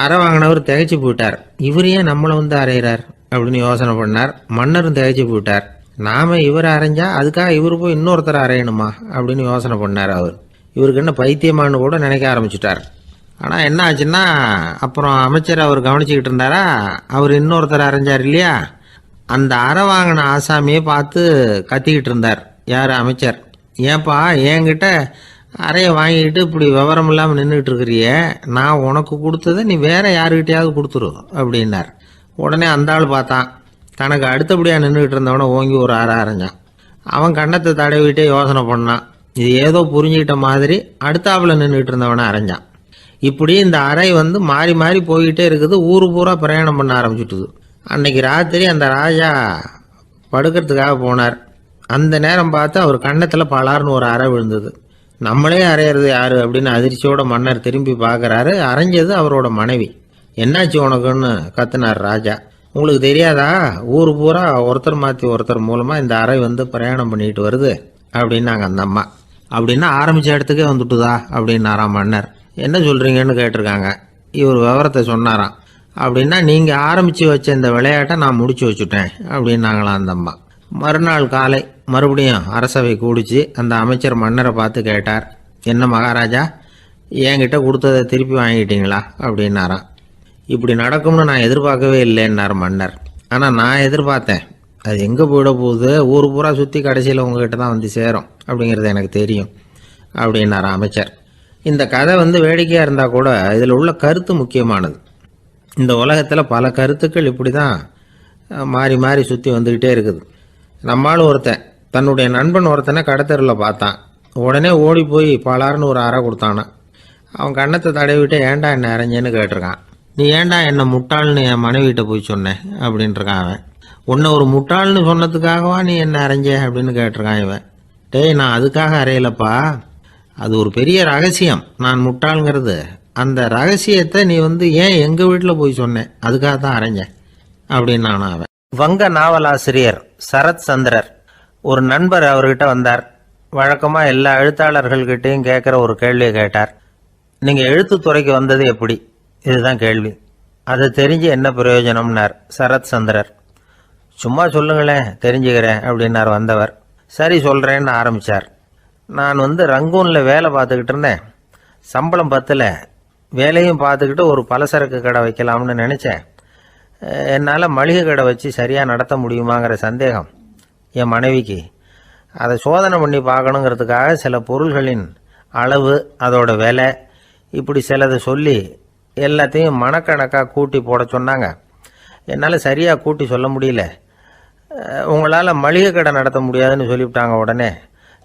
[SPEAKER 2] அறை வாங்கினவர் திகைச்சு போயிட்டார். இவர் ஏன் நம்மளை அரைகிறார் அப்படின்னு யோசனை பண்ணார். மன்னரும் திகைச்சு போயிட்டார். நாம இவரை அரைஞ்சா அதுக்காக இவர் போய் இன்னொருத்தர் அரையணுமா அப்படின்னு யோசனை பண்ணார். இவருக்கு என்ன பைத்தியமானு கூட நினைக்க ஆரம்பிச்சுட்டார். ஆனால் என்ன ஆச்சுன்னா, அப்புறம் அமைச்சர் அவர் கவனிச்சுக்கிட்டு இருந்தாரா, அவர் இன்னொருத்தர் அரைஞ்சார் இல்லையா, அந்த அறை வாங்கின ஆசாமியை பார்த்து கத்திக்கிட்டு இருந்தார். யார்? அமைச்சர். ஏன்பா என்கிட்ட அறையை வாங்கிக்கிட்டு இப்படி விவரம் இல்லாமல் நின்றுக்கிட்டு இருக்கிறிய, நான் உனக்கு கொடுத்ததை நீ வேற யாருக்கிட்டையாவது கொடுத்துரு அப்படின்னார். உடனே அந்த ஆள் பார்த்தான், தனக்கு அடுத்தபடியாக நின்றுக்கிட்டு இருந்தவனை ஓங்கி ஒரு அறை அரைஞ்சான். அவன் கன்னத்தை தடவிட்டே யோசனை பண்ணான். இது ஏதோ புரிஞ்சுக்கிட்ட மாதிரி அடுத்தாப்புல நின்றுக்கிட்டு இருந்தவனை அரைஞ்சான். இப்படி இந்த அறை மாறி மாறி போய்கிட்டே இருக்குது. ஊரு பூரா பிரயாணம் பண்ண ஆரம்பிச்சுட்டுது. அன்னைக்கு ராத்திரி அந்த ராஜா படுக்கிறதுக்காக போனார். அந்த நேரம் பார்த்து அவர் கன்னத்தில் பலார்னு ஒரு அறை விழுந்தது. நம்மளே அரையிறது யாரு அப்படின்னு அதிர்ச்சியோட மன்னர் திரும்பி பார்க்குறாரு. அரைஞ்சது அவரோட மனைவி. என்னாச்சு உனக்குன்னு கத்துனார் ராஜா. உங்களுக்கு தெரியாதா, ஊர் பூரா ஒருத்தர் மாற்றி ஒருத்தர் மூலமாக இந்த அறை பிரயாணம் பண்ணிட்டு வருது அப்படின்னாங்க அந்த அம்மா. அப்படின்னா ஆரம்பித்த இடத்துக்கே வந்துட்டுதா அப்படின்னாராம் மன்னர். என்ன சொல்கிறீங்கன்னு கேட்டிருக்காங்க. இவர் விவரத்தை சொன்னாராம். அப்படின்னா நீங்கள் ஆரம்பித்து வச்ச இந்த விளையாட்டை நான் முடிச்சு வச்சுட்டேன் அப்படின்னாங்களாம் அந்த அம்மா. மறுநாள் காலை மறுபடியும் அரசவை கூடிச்சு. அந்த அமைச்சர் மன்னரை பார்த்து கேட்டார், என்ன மகாராஜா, என்கிட்ட கொடுத்ததை திருப்பி வாங்கிட்டீங்களா அப்படின்னாராம். இப்படி நடக்கும்னு நான் எதிர்பார்க்கவே இல்லைன்னார் மன்னர். ஆனால் நான் எதிர்பார்த்தேன். அது எங்கே போயிட போகுது, ஊர் பூரா சுற்றி கடைசியில் உங்ககிட்ட தான் சேரும் அப்படிங்கிறது எனக்கு தெரியும் அப்படின்னார் அமைச்சர். இந்த கதை வேடிக்கையாக இருந்தால் கூட இதில் உள்ள கருத்து முக்கியமானது. இந்த உலகத்தில் பல கருத்துக்கள் இப்படி தான் மாறி மாறி சுற்றி வந்துக்கிட்டே இருக்குது. நம்மளும் ஒருத்தன் தன்னுடைய நண்பன் ஒருத்தனை கடத்தெருவில் பார்த்தான். உடனே ஓடி போய் பலார்னு ஒரு அறை கொடுத்தானா. அவன் கன்னத்தை தடவிட்டு ஏன்டா என்ன அரைஞ்சேன்னு கேட்டிருக்கான். நீ ஏன்டா என்ன முட்டாள்னு என் மனைவிட்ட போய் சொன்னேன் அப்படின்ட்டுருக்கான் அவன். உன்னை ஒரு முட்டாள்னு சொன்னதுக்காகவா நீ என்ன அரைஞ்ச அப்படின்னு கேட்டிருக்கான் இவன். டேய், நான் அதுக்காக அறையலப்பா, அது ஒரு பெரிய ரகசியம். நான் முட்டாளுங்கிறது அந்த ரகசியத்தை நீ ஏன் எங்கள் வீட்டில் போய் சொன்னேன், அதுக்காக தான் அரைஞ்சேன் அப்படின்னு நான் அவன். வங்க நாவலாசிரியர் சரத் சந்திரர் ஒரு நண்பர் அவர்கிட்ட வந்தார். வழக்கமாக எல்லா எழுத்தாளர்கள்கிட்டையும் கேட்குற ஒரு கேள்வியை கேட்டார். நீங்கள் எழுத்துத்துறைக்கு வந்தது எப்படி, இதுதான் கேள்வி. அதை தெரிஞ்சு என்ன பிரயோஜனம்னார் சரத் சந்திரர். சும்மா சொல்லுங்களேன், தெரிஞ்சுக்கிறேன் அப்படின்னார் வந்தவர். சரி சொல்கிறேன்னு ஆரம்பித்தார். நான் ரங்கூனில் வேலை பார்த்துக்கிட்டு இருந்தேன். சம்பளம் பத்தில், வேலையும் பார்த்துக்கிட்டு ஒரு பலசரக்கு கடை வைக்கலாம்னு நினச்சேன். என்னால் மளிகை கடை வச்சு சரியாக நடத்த முடியுமாங்கிற சந்தேகம் என் மனைவிக்கு. அதை சோதனை பண்ணி பார்க்கணுங்கிறதுக்காக சில பொருள்களின் அளவு, அதோட விலை, இப்படி சிலதை சொல்லி எல்லாத்தையும் மனக்கணக்காக கூட்டி போட சொன்னாங்க. என்னால் சரியாக கூட்டி சொல்ல முடியல. உங்களால் மளிகை கடை நடத்த முடியாதுன்னு சொல்லிவிட்டாங்க. உடனே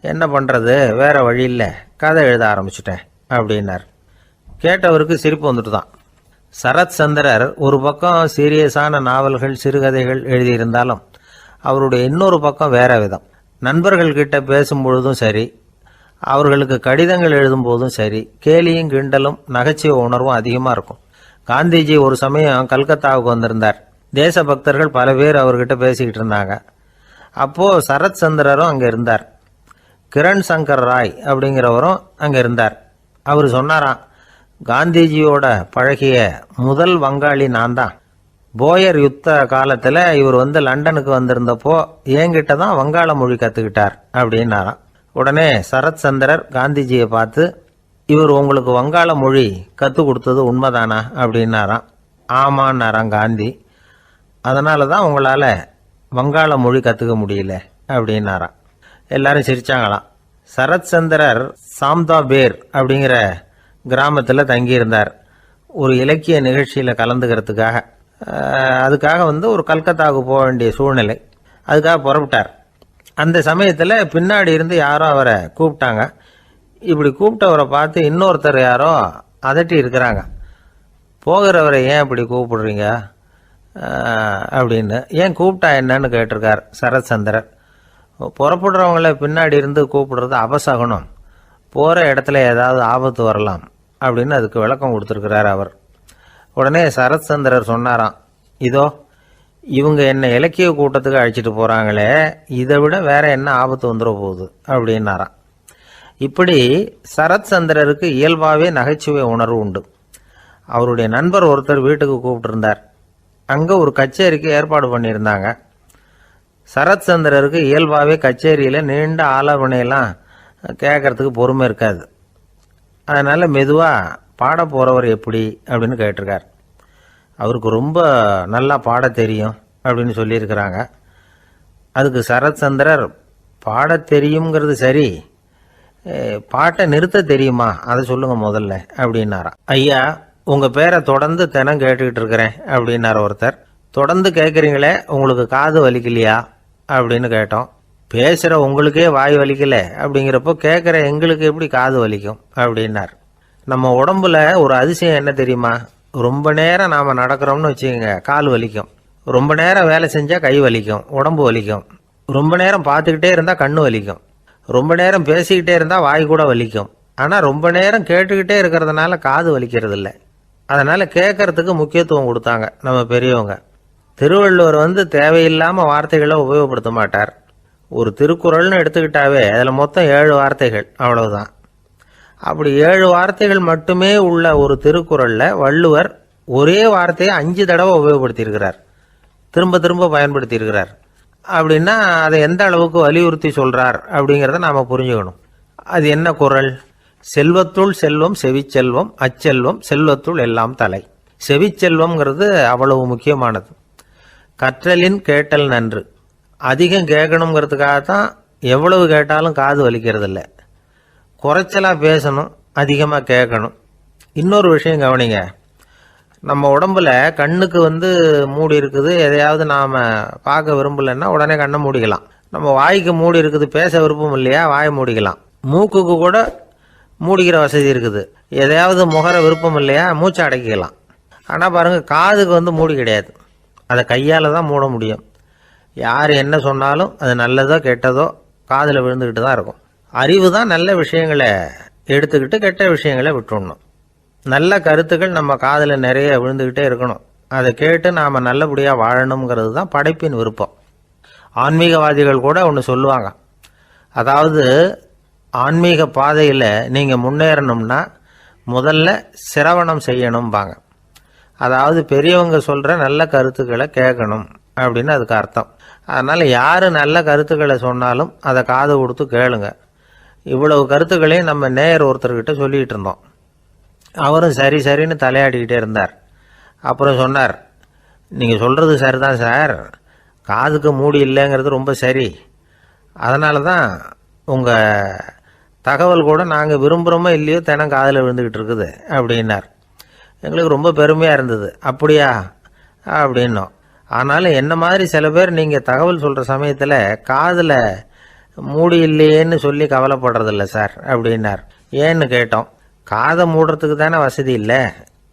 [SPEAKER 2] என்ன பண்ணுறது, வேறு வழி இல்லை, கதை எழுத ஆரம்பிச்சிட்டேன் அப்படின்னார். கேட்டவருக்கு சிரிப்பு வந்துட்டு தான். சரத் சந்திரர் ஒரு பக்கம் சீரியஸான நாவல்கள், சிறுகதைகள் எழுதியிருந்தாலும் அவருடைய இன்னொரு பக்கம் வேற விதம். நண்பர்கள்கிட்ட பேசும்பொழுதும் சரி, அவர்களுக்கு கடிதங்கள் எழுதும் போதும் சரி, கேலியும் கிண்டலும் நகைச்சுவை உணர்வும் அதிகமாக இருக்கும். காந்திஜி ஒரு சமயம் கல்கத்தாவுக்கு வந்திருந்தார். தேசபக்தர்கள் பல பேர் அவர்கிட்ட பேசிக்கிட்டு இருந்தாங்க. அப்போது சரத் சந்திரரும் அங்கே இருந்தார். கிரண் சங்கர் ராய் அப்படிங்கிறவரும் அங்கே இருந்தார். அவர் சொன்னாராம், காந்திஜியோட பழகிய முதல் வங்காளி நான் தான். போயர் யுத்த காலத்தில் இவர் லண்டனுக்கு வந்திருந்தப்போ என்கிட்ட தான் வங்காள மொழி கற்றுக்கிட்டார் அப்படின்னாராம். உடனே சரத் சந்திரர் காந்திஜியை பார்த்து, இவர் உங்களுக்கு வங்காள மொழி கற்றுக் கொடுத்தது உண்மைதானா அப்படின்னாராம். ஆமான்னாராம் காந்தி. அதனால தான் உங்களால் வங்காள மொழி கற்றுக்க முடியல அப்படின்னாராம். எல்லாரும் சிரிச்சாங்களாம். சரத் சந்திரர் சாம்தாபேர் அப்படிங்கிற கிராமத்தில் தங்கியிருந்தார் ஒரு இலக்கிய நிகழ்ச்சியில் கலந்துக்கிறதுக்காக. அதுக்காக ஒரு கல்கத்தாவுக்கு போக வேண்டிய சூழ்நிலை. அதுக்காக புறப்பட்டார். அந்த சமயத்தில் பின்னாடி இருந்து யாரோ அவரை கூப்பிட்டாங்க. இப்படி கூப்பிட்டவரை பார்த்து இன்னொருத்தர் யாரோ அதட்டி இருக்கிறாங்க. போகிறவரை ஏன் இப்படி கூப்பிடுறீங்க அப்படின்னு. ஏன் கூப்பிட்டா என்னன்னு கேட்டிருக்கார் சரத் சந்திரர். புறப்படுறவங்கள பின்னாடி இருந்து கூப்பிடுறது அபசகுனம், போகிற இடத்துல ஏதாவது ஆபத்து வரலாம் அப்படின்னு அதுக்கு விளக்கம் கொடுத்துருக்கிறார் அவர். உடனே சரத் சந்திரர் சொன்னாராம், இதோ இவங்க என்ன இலக்கிய கூட்டத்துக்கு அழைச்சிட்டு போகிறாங்களே, இதை விட வேற என்ன ஆபத்து வந்துட போகுது அப்படின்னாராம். இப்படி சரத் சந்திரருக்கு இயல்பாகவே நகைச்சுவை உணர்வு உண்டு. அவருடைய நண்பர் ஒருத்தர் வீட்டுக்கு கூப்பிட்டுருந்தார். அங்கே ஒரு கச்சேரிக்கு ஏற்பாடு பண்ணியிருந்தாங்க. சரத் சந்திரருக்கு இயல்பாகவே கச்சேரியில் நீண்ட ஆலாபனையெல்லாம் கேட்கறதுக்கு பொறுமை இருக்காது. அதனால் மெதுவாக பாட போகிறவர் எப்படி அப்படின்னு கேட்டிருக்கார். அவருக்கு ரொம்ப நல்லா பாட தெரியும் அப்படின்னு சொல்லியிருக்கிறாங்க. அதுக்கு சரத் சந்திரர், பாட தெரியுங்கிறது சரி, பாட்டை நிறுத்த தெரியுமா அதை சொல்லுங்க முதல்ல அப்படின்னாராம். ஐயா, உங்கள் பேரை தொடர்ந்து தினம் கேட்டுக்கிட்டு இருக்கிறேன் அப்படின்னார் ஒருத்தர். தொடர்ந்து கேட்குறீங்களே, உங்களுக்கு காது வலிக்கலையா அப்படின்னு கேட்டோம். பேசுகிற உங்களுக்கே வாய் வலிக்கல அப்படிங்கிறப்போ கேட்குற எங்களுக்கு எப்படி காது வலிக்கும் அப்படின்னார். நம்ம உடம்புல ஒரு அதிசயம் என்ன தெரியுமா? ரொம்ப நேரம் நாம் நடக்கிறோம்னு வச்சுக்கோங்க, கால் வலிக்கும். ரொம்ப நேரம் வேலை செஞ்சால் கை வலிக்கும், உடம்பு வலிக்கும். ரொம்ப நேரம் பார்த்துக்கிட்டே இருந்தால் கண்ணு வலிக்கும். ரொம்ப நேரம் பேசிக்கிட்டே இருந்தால் வாய் கூட வலிக்கும். ஆனால் ரொம்ப நேரம் கேட்டுக்கிட்டே இருக்கிறதுனால காது வலிக்கிறது இல்லை. அதனால் கேட்கறதுக்கு முக்கியத்துவம் கொடுத்தாங்க நம்ம பெரியவங்க. திருவள்ளுவர் தேவையில்லாமல் வார்த்தைகளை உபயோகப்படுத்த மாட்டார். ஒரு திருக்குறள்னு எடுத்துக்கிட்டாவே அதில் மொத்தம் 7 வார்த்தைகள், அவ்வளவுதான். அப்படி 7 வார்த்தைகள் மட்டுமே உள்ள ஒரு திருக்குறளில் வள்ளுவர் ஒரே வார்த்தையை 5 தடவை உபயோகப்படுத்தியிருக்கிறார், திரும்ப திரும்ப பயன்படுத்தியிருக்கிறார். அப்படின்னா அதை எந்த அளவுக்கு வலியுறுத்தி சொல்கிறார் அப்படிங்கிறத நாம் புரிஞ்சுக்கணும். அது என்ன குறள்? செல்வத்துள் செல்வம் செவிச்செல்வம், அச்செல்வம் செல்வத்துள் எல்லாம் தலை. செவிச்செல்வம்ங்கிறது அவ்வளவு முக்கியமானது. கற்றலின் கேட்டல் நன்று. அதிகம் கேட்கணுங்கிறதுக்காகத்தான் எவ்வளவு கேட்டாலும் காது வலிக்கிறது இல்லை. குறைச்சலாக பேசணும், அதிகமாக கேட்கணும். இன்னொரு விஷயம் கவனிங்க, நம்ம உடம்புல கண்ணுக்கு மூடி இருக்குது, எதையாவது நாம் பார்க்க விரும்பலைன்னா உடனே கண்ணை மூடிக்கலாம். நம்ம வாய்க்கு மூடி இருக்குது, பேச விருப்பம் இல்லையா, வாயை மூடிக்கலாம். மூக்குக்கு கூட மூடிக்கிற வசதி இருக்குது, எதையாவது முகர விருப்பம் இல்லையா, மூச்சை அடக்கிக்கலாம். ஆனால் பாருங்கள், காதுக்கு மூடி கிடையாது, அதை கையால் தான் மூட முடியும். யார் என்ன சொன்னாலும் அது நல்லதோ கெட்டதோ காதில் விழுந்துக்கிட்டு தான் இருக்கும். அறிவு தான் நல்ல விஷயங்களை எடுத்துக்கிட்டு கெட்ட விஷயங்களை விட்டுடணும். நல்ல கருத்துக்கள் நம்ம காதில் நிறைய விழுந்துக்கிட்டே இருக்கணும். அதை கேட்டு நாம் நல்லபடியாக வாழணுங்கிறது தான் படைப்பின் விருப்பம். ஆன்மீகவாதிகள் கூட ஒன்று சொல்லுவாங்க, அதாவது ஆன்மீக பாதையில் நீங்கள் முன்னேறணும்னா முதல்ல சிரவணம் செய்யணும்பாங்க. அதாவது பெரியவங்க சொல்கிற நல்ல கருத்துக்களை கேட்கணும் அப்படின்னு அதுக்கு அர்த்தம். அதனால் யார் நல்ல கருத்துக்களை சொன்னாலும் அதை காது கொடுத்து கேளுங்க. இவ்வளவு கருத்துக்களையும் நம்ம நேயர் ஒருத்தர்கிட்ட சொல்லிகிட்டு இருந்தோம். அவரும் சரி சரின்னு தலையாடிக்கிட்டே இருந்தார். அப்புறம் சொன்னார், நீங்கள் சொல்கிறது சரிதான் சார், காதுக்கு மூடி இல்லைங்கிறது ரொம்ப சரி. அதனால தான் உங்கள் தகவல் கூட நாங்கள் விரும்புகிறோமோ இல்லையோ தினம் காதில் விழுந்துக்கிட்டு இருக்குது அப்படின்னார். எங்களுக்கு ரொம்ப பெருமையாக இருந்தது. அப்படியா அப்படின்னோம். ஆனாலும் என்ன மாதிரி சில பேர் நீங்கள் தகவல் சொல்கிற சமயத்தில் காதில் மூடி இல்லையேன்னு சொல்லி கவலைப்படுறதில்ல சார் அப்படின்னார். ஏன்னு கேட்டோம். காதை மூடுறதுக்கு தானே வசதி இல்லை,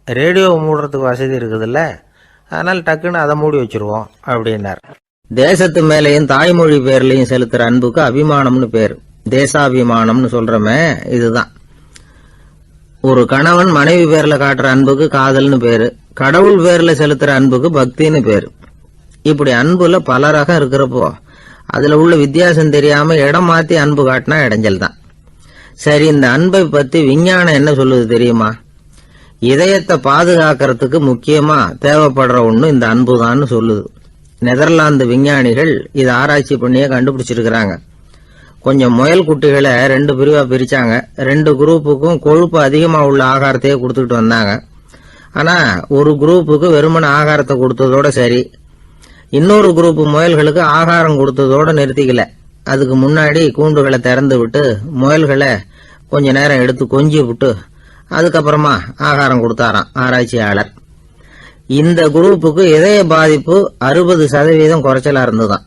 [SPEAKER 2] ரேடியோவை மூடுறதுக்கு வசதி இருக்குதுல்ல, அதனால் டக்குன்னு அதை மூடி வச்சுருவோம் அப்படின்னார்.
[SPEAKER 3] தேசத்து மேலேயும் தாய்மொழி பேர்லையும் செலுத்துற அன்புக்கு அபிமானம்னு பேர். தேசாபிமானம்னு சொல்றமே இதுதான். ஒரு கணவன் மனைவி பேர்ல காட்டுற அன்புக்கு காதல்னு பேரு, கடவுள் பேர்ல செலுத்துற அன்புக்கு பக்தின்னு பேரு. இப்படி அன்புல பல ரகம் இருக்கிறப்போ அதுல உள்ள வித்தியாசம் தெரியாம இடம் மாத்தி அன்பு காட்டினா இடைஞ்சல் தான். சரி, இந்த அன்பை பத்தி விஞ்ஞானம் என்ன சொல்லுது தெரியுமா? இதயத்தை பாதுகாக்கிறதுக்கு முக்கியமா தேவைப்படுற ஒண்ணு இந்த அன்புதான்னு சொல்லுது. நெதர்லாந்து விஞ்ஞானிகள் இதை ஆராய்ச்சி பண்ணியே கண்டுபிடிச்சிருக்கிறாங்க. கொஞ்சம் முயல் குட்டிகளை 2 பிரிவா பிரிச்சாங்க. 2 குரூப்புக்கும் கொழுப்பு அதிகமா உள்ள ஆகாரத்தையே கொடுத்துட்டு வந்தாங்க. ஆனா ஒரு குரூப்புக்கு வெறுமன ஆகாரத்தை கொடுத்ததோட சரி, இன்னொரு குரூப் முயல்களுக்கு ஆகாரம் கொடுத்ததோட நிறுத்திக்கல. அதுக்கு முன்னாடி கூண்டுகளை திறந்து விட்டு முயல்களை கொஞ்ச நேரம் எடுத்து கொஞ்சி விட்டு அதுக்கப்புறமா ஆகாரம் கொடுத்தாராம் ஆராய்ச்சியாளர். இந்த குரூப்புக்கு இதய பாதிப்பு 60% குறைச்சலா இருந்துதான்.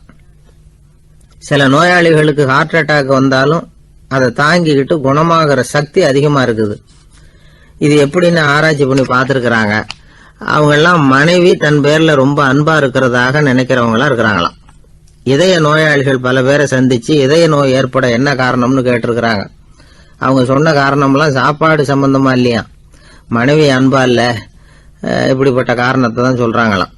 [SPEAKER 3] சில நோயாளிகளுக்கு ஹார்ட் அட்டாக் வந்தாலும் அதை தாங்கிக்கிட்டு குணமாகிற சக்தி அதிகமா இருக்குது. இது எப்படின்னு ஆராய்ச்சி பண்ணி பார்த்திருக்கிறாங்க. அவங்க எல்லாம் மனைவி தன் பேர்ல ரொம்ப அன்பா இருக்கிறதாக நினைக்கிறவங்களா இருக்கிறாங்களாம். இதய நோயாளிகள் பல பேரை சந்திச்சு இதய நோய் ஏற்பட என்ன காரணம்னு கேட்டிருக்கிறாங்க. அவங்க சொன்ன காரணம்லாம் சாப்பாடு சம்பந்தமா இல்லையா, மனைவி அன்பா இல்ல, இப்படிப்பட்ட காரணத்தை தான் சொல்றாங்களாம்.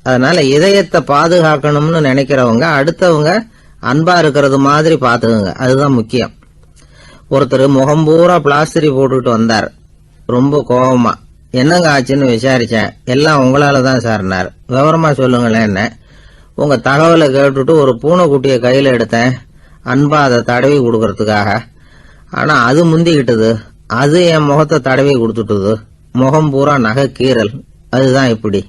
[SPEAKER 3] அதனால இதயத்தை பாதுகாக்கணும்னு நினைக்கிறவங்க அடுத்தவங்க அன்பா இருக்கிறது மாதிரி பாத்துக்குங்க, அதுதான் முக்கியம். ஒருத்தர் முகம் பூரா பிளாஸ்டரி போட்டுட்டு வந்தார், ரொம்ப கோபமா. என்னங்க ஆச்சுன்னு விசாரிச்சேன். எல்லாம் உங்களாலதான் சார்னார். விவரமா சொல்லுங்களேன். என்ன உங்க தகவலை கேட்டுட்டு ஒரு பூனைக்குட்டியை கையில எடுத்தேன், அன்பா அதை தடவி கொடுக்கறதுக்காக. ஆனா அது முந்திக்கிட்டது, அது என் முகத்தை தடவி கொடுத்துட்டுது. முகம் பூரா நகை கீறல், அதுதான் இப்படி.